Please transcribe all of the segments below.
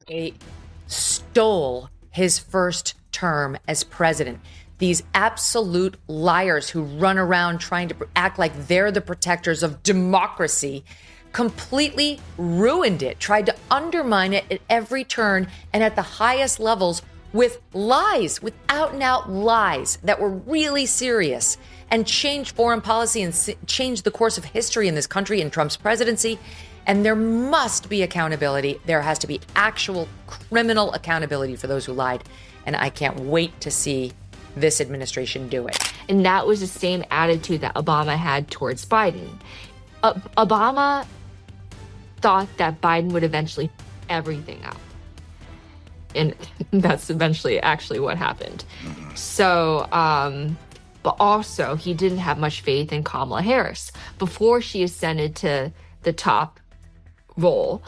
They stole his first term as president. These absolute liars who run around trying to act like they're the protectors of democracy completely ruined it, tried to undermine it at every turn and at the highest levels with lies, with out and out lies that were really serious, and changed foreign policy and changed the course of history in this country in Trump's presidency. And there must be accountability. There has to be actual criminal accountability for those who lied. And I can't wait to see this administration do it. And that was the same attitude that Obama had towards Biden. Obama thought that Biden would eventually everything up. And that's eventually actually what happened. So, but also he didn't have much faith in Kamala Harris. Before she ascended to the top role,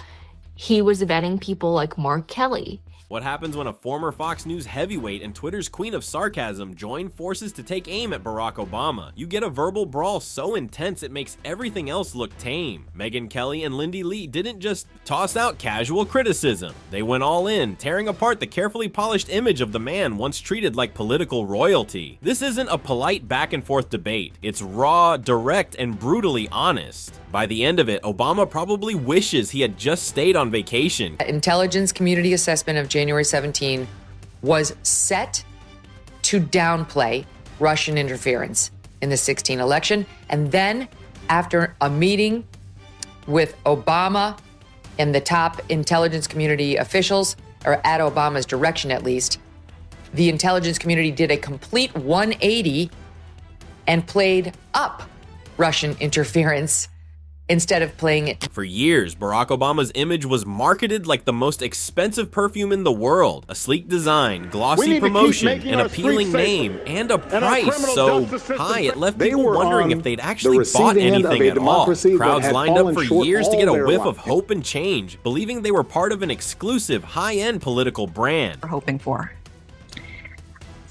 he was vetting people like Mark Kelly. What happens when a former Fox News heavyweight and Twitter's queen of sarcasm join forces to take aim at Barack Obama? You get a verbal brawl so intense it makes everything else look tame. Megyn Kelly and Lindi didn't just toss out casual criticism. They went all in, tearing apart the carefully polished image of the man once treated like political royalty. This isn't a polite back and forth debate. It's raw, direct, and brutally honest. By the end of it, Obama probably wishes he had just stayed on vacation. Intelligence community assessment of January 17 was set to downplay Russian interference in the 16 election. And then after a meeting with Obama and the top intelligence community officials, or at Obama's direction at least, the intelligence community did a complete 180 and played up Russian interference instead of playing it. For years, Barack Obama's image was marketed like the most expensive perfume in the world. A sleek design, glossy promotion, an appealing name, and a price so high it left people wondering if they'd actually bought anything at all. Crowds lined up for years to get a whiff of hope and change, believing they were part of an exclusive, high-end political brand. We're hoping for.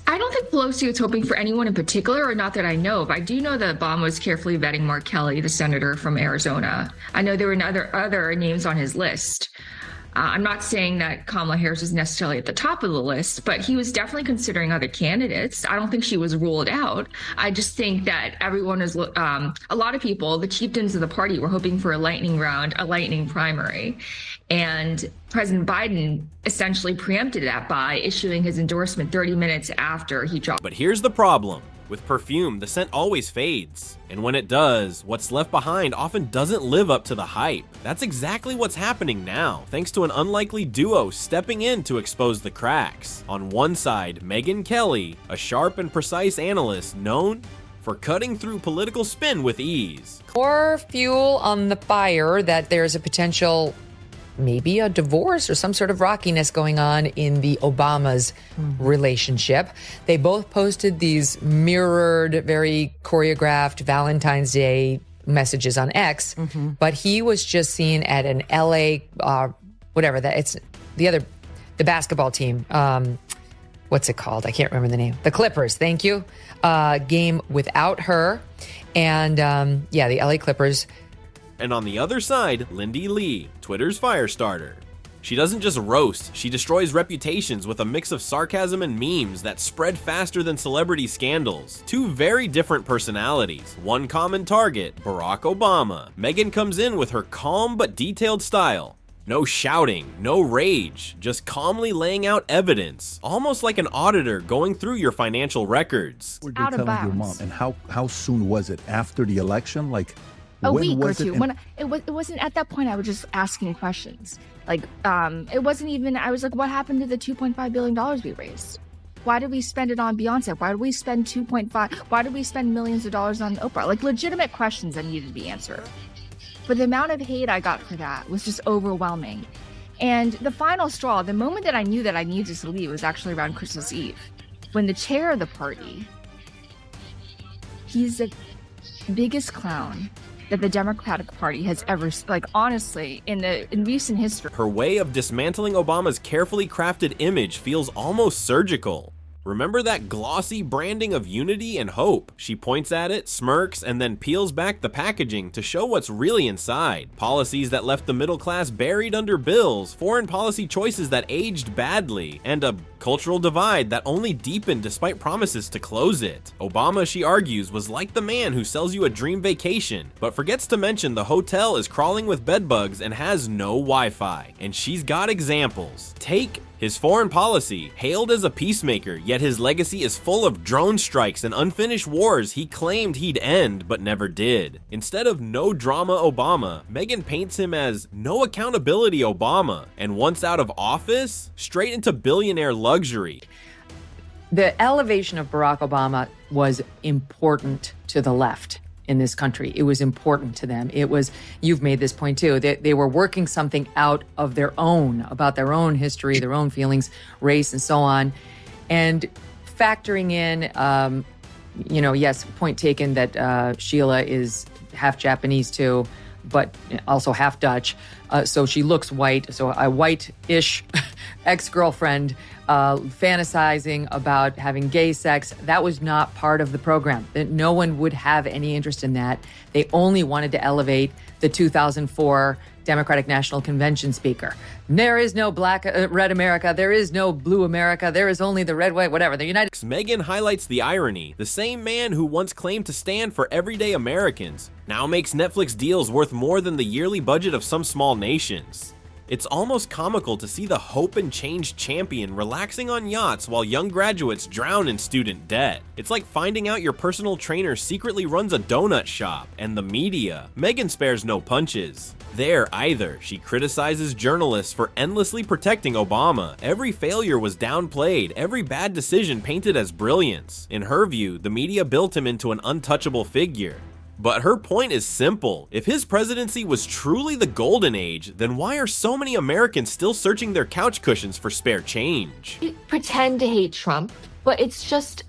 I don't think Pelosi was hoping for anyone in particular, or not that I know of. I do know that Obama was carefully vetting Mark Kelly, the senator from Arizona. I know there were other names on his list. I'm not saying that Kamala Harris was necessarily at the top of the list, but he was definitely considering other candidates. I don't think she was ruled out. I just think that everyone is, a lot of people, the chieftains of the party, were hoping for a lightning round, a lightning primary. And President Biden essentially preempted that by issuing his endorsement 30 minutes after he dropped. But here's the problem. With perfume, the scent always fades. And when it does, what's left behind often doesn't live up to the hype. That's exactly what's happening now, thanks to an unlikely duo stepping in to expose the cracks. On one side, Megyn Kelly, a sharp and precise analyst known for cutting through political spin with ease. More fuel on the fire that there's a potential, maybe a divorce or some sort of rockiness going on in the Obamas relationship. They both posted these mirrored, very choreographed Valentine's Day messages on X, but he was just seen at an LA, the basketball team. What's it called? I can't remember the name. The Clippers, thank you. Game without her. And the LA Clippers. And on the other side, Lindi, Twitter's fire starter. She doesn't just roast, she destroys reputations with a mix of sarcasm and memes that spread faster than celebrity scandals. Two very different personalities, one common target, Barack Obama. Megyn comes in with her calm but detailed style. No shouting, no rage, just calmly laying out evidence, almost like an auditor going through your financial records. What were you telling your mom, and how soon was it? After the election? Like, a week or two. When it wasn't at that point, I was just asking questions. Like, it wasn't even. I was like, "What happened to the $2.5 billion we raised? Why did we spend it on Beyonce? Why did we spend 2.5? Why did we spend millions of dollars on Oprah?" Like, legitimate questions that needed to be answered. But the amount of hate I got for that was just overwhelming. And the final straw, the moment that I knew that I needed to leave, was actually around Christmas Eve, when the chair of the party, he's the biggest clown that the Democratic Party has ever, like, honestly, in recent history. Her way of dismantling Obama's carefully crafted image feels almost surgical. Remember that glossy branding of unity and hope? She points at it, smirks, and then peels back the packaging to show what's really inside. Policies that left the middle class buried under bills, foreign policy choices that aged badly, and a cultural divide that only deepened despite promises to close it. Obama, she argues, was like the man who sells you a dream vacation, but forgets to mention the hotel is crawling with bedbugs and has no Wi-Fi. And she's got examples. Take his foreign policy, hailed as a peacemaker, yet his legacy is full of drone strikes and unfinished wars he claimed he'd end but never did. Instead of no drama Obama, Megyn paints him as no accountability Obama, and once out of office, straight into billionaire luxury. The elevation of Barack Obama was important to the left in this country. It was important to them. It was, you've made this point too, they were working something out of their own, about their own history, their own feelings, race, and so on. And factoring in, yes, point taken that Sheila is half Japanese too, but also half Dutch. So she looks white. So a white-ish ex-girlfriend fantasizing about having gay sex, that was not part of the program. No one would have any interest in that. They only wanted to elevate the 2004 Democratic National Convention speaker. There is no red America. There is no blue America. There is only the red, white, whatever. The United. Megyn highlights the irony. The same man who once claimed to stand for everyday Americans now makes Netflix deals worth more than the yearly budget of some small nations. It's almost comical to see the hope and change champion relaxing on yachts while young graduates drown in student debt. It's like finding out your personal trainer secretly runs a donut shop, and the media. Megyn spares no punches. There either, she criticizes journalists for endlessly protecting Obama. Every failure was downplayed, every bad decision painted as brilliance. In her view, the media built him into an untouchable figure. But her point is simple. If his presidency was truly the golden age, then why are so many Americans still searching their couch cushions for spare change? You pretend to hate Trump, but it's just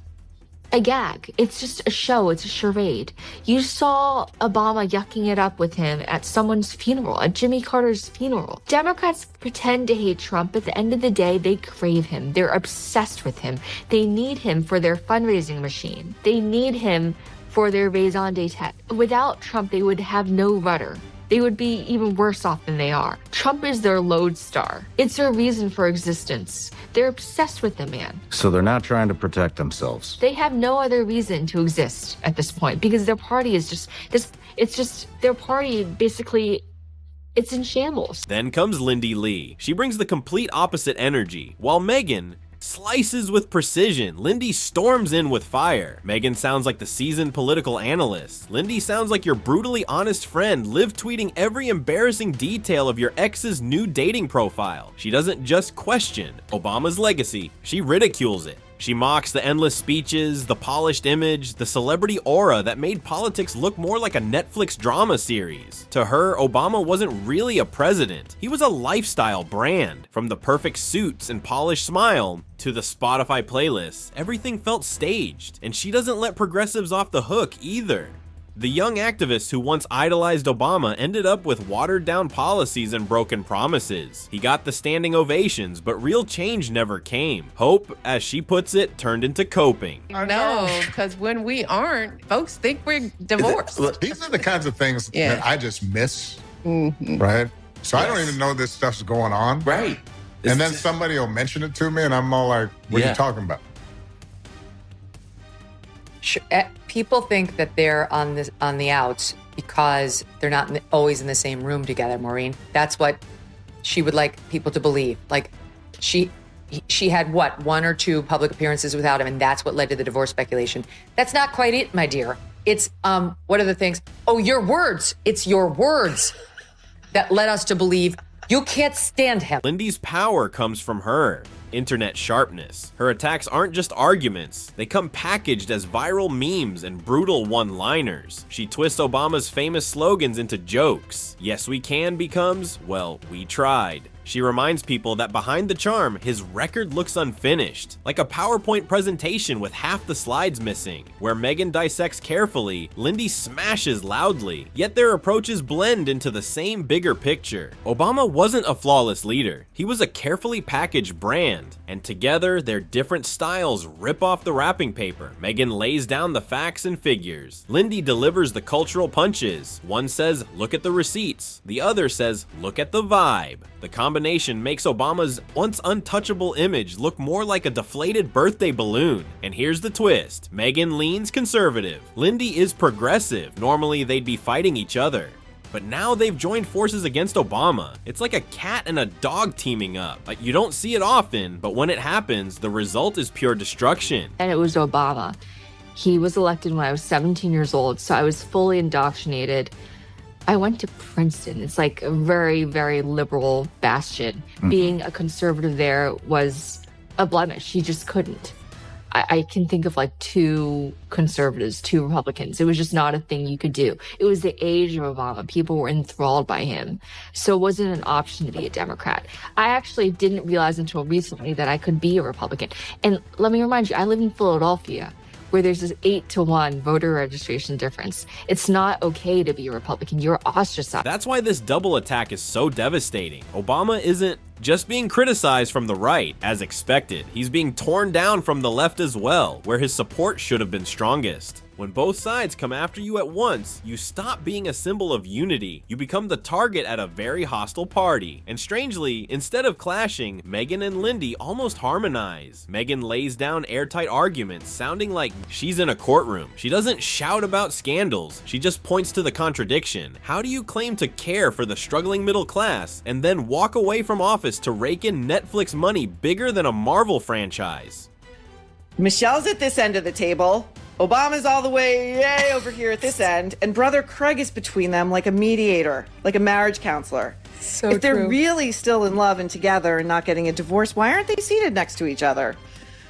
a gag. It's just a show. It's a charade. You saw Obama yucking it up with him at someone's funeral, at Jimmy Carter's funeral. Democrats pretend to hate Trump. At the end of the day, they crave him. They're obsessed with him. They need him for their fundraising machine. They need him for their raison d'etre. Without Trump, they would have no rudder. They would be even worse off than they are. Trump is their lodestar. It's their reason for existence. They're obsessed with the man. So they're not trying to protect themselves. They have no other reason to exist at this point because their party is their party basically, it's in shambles. Then comes Lindi Lee. She brings the complete opposite energy, while Megyn slices with precision. Lindi storms in with fire. Megyn sounds like the seasoned political analyst. Lindi sounds like your brutally honest friend, live tweeting every embarrassing detail of your ex's new dating profile. She doesn't just question Obama's legacy, she ridicules it. She mocks the endless speeches, the polished image, the celebrity aura that made politics look more like a Netflix drama series. To her, Obama wasn't really a president. He was a lifestyle brand. From the perfect suits and polished smile to the Spotify playlists, everything felt staged. And she doesn't let progressives off the hook either. The young activists who once idolized Obama ended up with watered-down policies and broken promises. He got the standing ovations, but real change never came. Hope, as she puts it, turned into coping. No, because when we aren't, folks think we're divorced. Look, these are the kinds of things that I just miss, right? So I don't even know this stuff's going on. Right. And then somebody will mention it to me, and I'm all like, what are you talking about? People think that they're on the outs because they're not always in the same room together, Maureen. That's what she would like people to believe. Like she had what, 1 or 2 public appearances without him, and that's what led to the divorce speculation. That's not quite it, my dear. It's what are the things? Oh, your words. It's your words that led us to believe you can't stand him. Lindi's power comes from her internet sharpness. Her attacks aren't just arguments, they come packaged as viral memes and brutal one-liners. She twists Obama's famous slogans into jokes. Yes, we can becomes, well, we tried. She reminds people that behind the charm, his record looks unfinished, like a PowerPoint presentation with half the slides missing. Where Megyn dissects carefully, Lindi smashes loudly, yet their approaches blend into the same bigger picture. Obama wasn't a flawless leader. He was a carefully packaged brand, and together their different styles rip off the wrapping paper. Megyn lays down the facts and figures. Lindi delivers the cultural punches. One says, look at the receipts. The other says, look at the vibe. The combination makes Obama's once untouchable image look more like a deflated birthday balloon. And here's the twist. Megyn leans conservative. Lindi is progressive. Normally they'd be fighting each other, but now they've joined forces against Obama. It's like a cat and a dog teaming up. You don't see it often, but when it happens, the result is pure destruction. And it was Obama. He was elected when I was 17 years old, so I was fully indoctrinated. I went to Princeton. It's like a very, very liberal bastion. Being a conservative there was a blemish. You just couldn't. I can think of like 2 conservatives, 2 Republicans. It was just not a thing you could do. It was the age of Obama. People were enthralled by him. So it wasn't an option to be a Democrat. I actually didn't realize until recently that I could be a Republican. And let me remind you, I live in Philadelphia, where there's this 8-to-1 voter registration difference. It's not okay to be a Republican. You're ostracized. That's why this double attack is so devastating. Obama isn't just being criticized from the right, as expected. He's being torn down from the left as well, where his support should have been strongest. When both sides come after you at once, you stop being a symbol of unity. You become the target at a very hostile party. And strangely, instead of clashing, Megyn and Lindi almost harmonize. Megyn lays down airtight arguments, sounding like she's in a courtroom. She doesn't shout about scandals, she just points to the contradiction. How do you claim to care for the struggling middle class and then walk away from office to rake in Netflix money bigger than a Marvel franchise? Michelle's at this end of the table. Obama's all the way over here at this end, and brother Craig is between them like a mediator, like a marriage counselor. So if they're true. really still in love and together and not getting a divorce, why aren't they seated next to each other?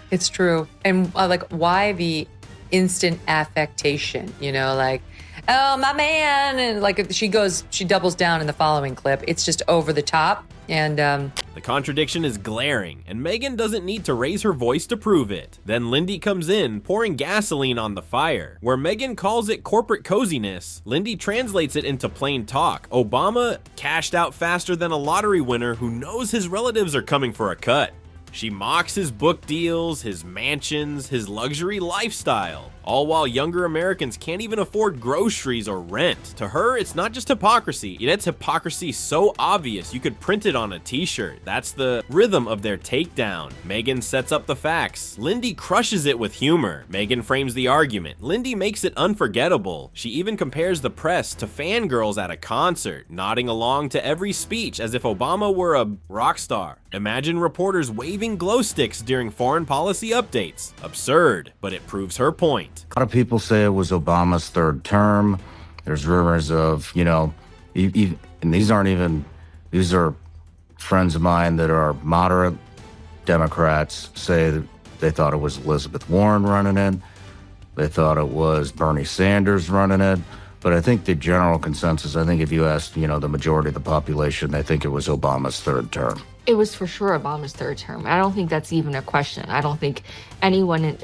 It's true. And like, why the instant affectation, like, oh, my man. And like she doubles down in the following clip. It's just over the top. And the contradiction is glaring, and Megyn doesn't need to raise her voice to prove it. Then Lindi comes in, pouring gasoline on the fire. Where Megyn calls it corporate coziness, Lindi translates it into plain talk. Obama cashed out faster than a lottery winner who knows his relatives are coming for a cut. She mocks his book deals, his mansions, his luxury lifestyle, all while younger Americans can't even afford groceries or rent. To her, it's not just hypocrisy, it's hypocrisy so obvious you could print it on a t-shirt. That's the rhythm of their takedown. Megyn sets up the facts. Lindi crushes it with humor. Megyn frames the argument. Lindi makes it unforgettable. She even compares the press to fangirls at a concert, nodding along to every speech as if Obama were a rock star. Imagine reporters waving glow sticks during foreign policy updates. Absurd, but it proves her point. A lot of people say it was Obama's 3rd term. There's rumors of, and these are friends of mine that are moderate Democrats, say that they thought it was Elizabeth Warren running it. They thought it was Bernie Sanders running it. But I think the general consensus, if you asked, the majority of the population, they think it was Obama's 3rd term. It was for sure Obama's 3rd term. I don't think that's even a question. I don't think anyone...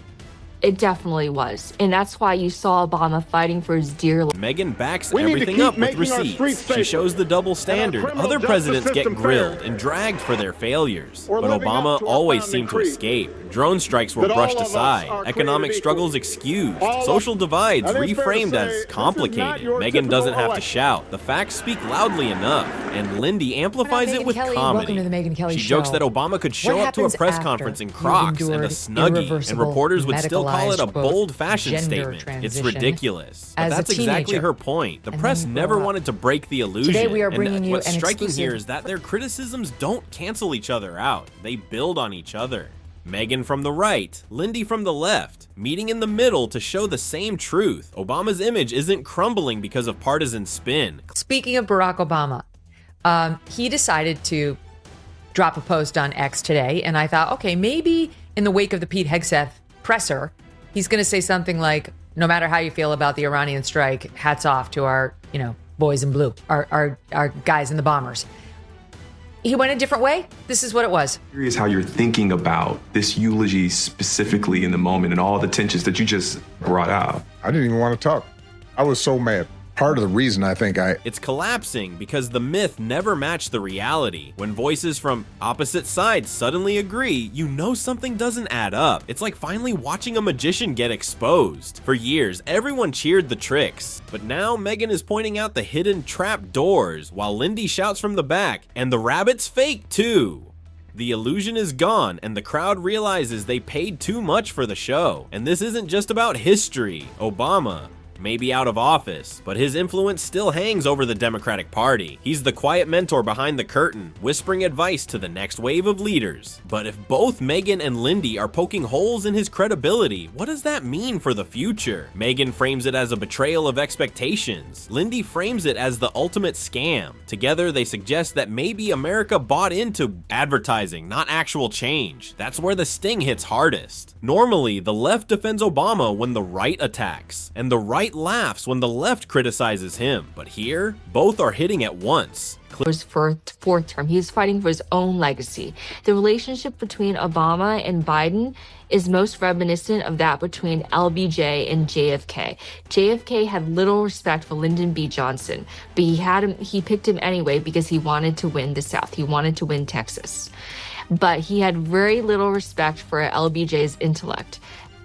It definitely was. And that's why you saw Obama fighting for his dear life. Megyn backs everything up with receipts. She shows the double standard. Other presidents get grilled and dragged for their failures. But Obama always seemed to escape. Drone strikes were brushed aside. Economic struggles excused. Social divides reframed as complicated. Megyn doesn't have to shout. The facts speak loudly enough. And Lindi amplifies it with comedy. Welcome to the Megyn Kelly She Show. jokes that Obama could show up to a press conference in Crocs and a Snuggie, and reporters would still call it a bold fashion statement. It's ridiculous. But that's exactly her point. The press never wanted to break the illusion. Today we are bringing you what's an striking exclusive... here is that their criticisms don't cancel each other out. They build on each other. Megyn from the right, Lindi from the left, meeting in the middle to show the same truth. Obama's image isn't crumbling because of partisan spin. Speaking of Barack Obama, he decided to drop a post on X today, and I thought, okay, maybe in the wake of the Pete Hegseth presser, he's going to say something like, no matter how you feel about the Iranian strike, hats off to our, boys in blue, our guys in the bombers. he went a different way. This is what it was. Curious how you're thinking about this eulogy specifically in the moment and all the tensions that you just brought out. I didn't even want to talk. I was so mad. Part of the reason I think It's collapsing because the myth never matched the reality. When voices from opposite sides suddenly agree, you know something doesn't add up. It's like finally watching a magician get exposed. For years, everyone cheered the tricks. But now Megyn is pointing out the hidden trap doors, while Lindi shouts from the back, and the rabbit's fake too. The illusion is gone, and the crowd realizes they paid too much for the show. And this isn't just about history. Obama may be out of office, but his influence still hangs over the Democratic Party. He's the quiet mentor behind the curtain, whispering advice to the next wave of leaders. But if both Megyn and Lindi are poking holes in his credibility, what does that mean for the future? Megyn frames it as a betrayal of expectations. Lindi frames it as the ultimate scam. Together, they suggest that maybe America bought into advertising, not actual change. That's where the sting hits hardest. Normally, the left defends Obama when the right attacks, and the right laughs when the left criticizes him. But here, both are hitting at once. His fourth term, he's fighting for his own legacy. The relationship between Obama and Biden is most reminiscent of that between LBJ and JFK. JFK had little respect for Lyndon B. Johnson, but he picked him anyway because he wanted to win the South. He wanted to win Texas. But he had very little respect for LBJ's intellect.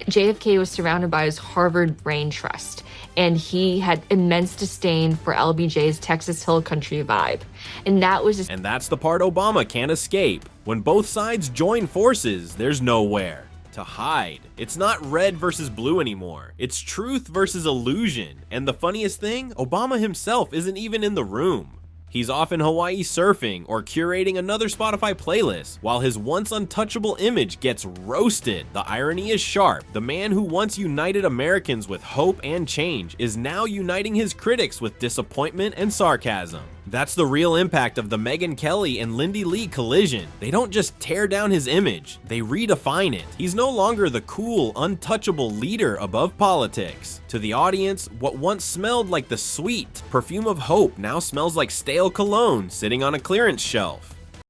JFK was surrounded by his Harvard brain trust, and he had immense disdain for LBJ's Texas Hill Country vibe. And that's the part Obama can't escape. When both sides join forces, there's nowhere to hide. It's not red versus blue anymore. It's truth versus illusion. And the funniest thing, Obama himself isn't even in the room. He's off in Hawaii surfing or curating another Spotify playlist, while his once untouchable image gets roasted. The irony is sharp. The man who once united Americans with hope and change is now uniting his critics with disappointment and sarcasm. That's the real impact of the Megyn Kelly and Lindi Lee collision. They don't just tear down his image, they redefine it. He's no longer the cool, untouchable leader above politics. To the audience, what once smelled like the sweet perfume of hope now smells like stale cologne sitting on a clearance shelf.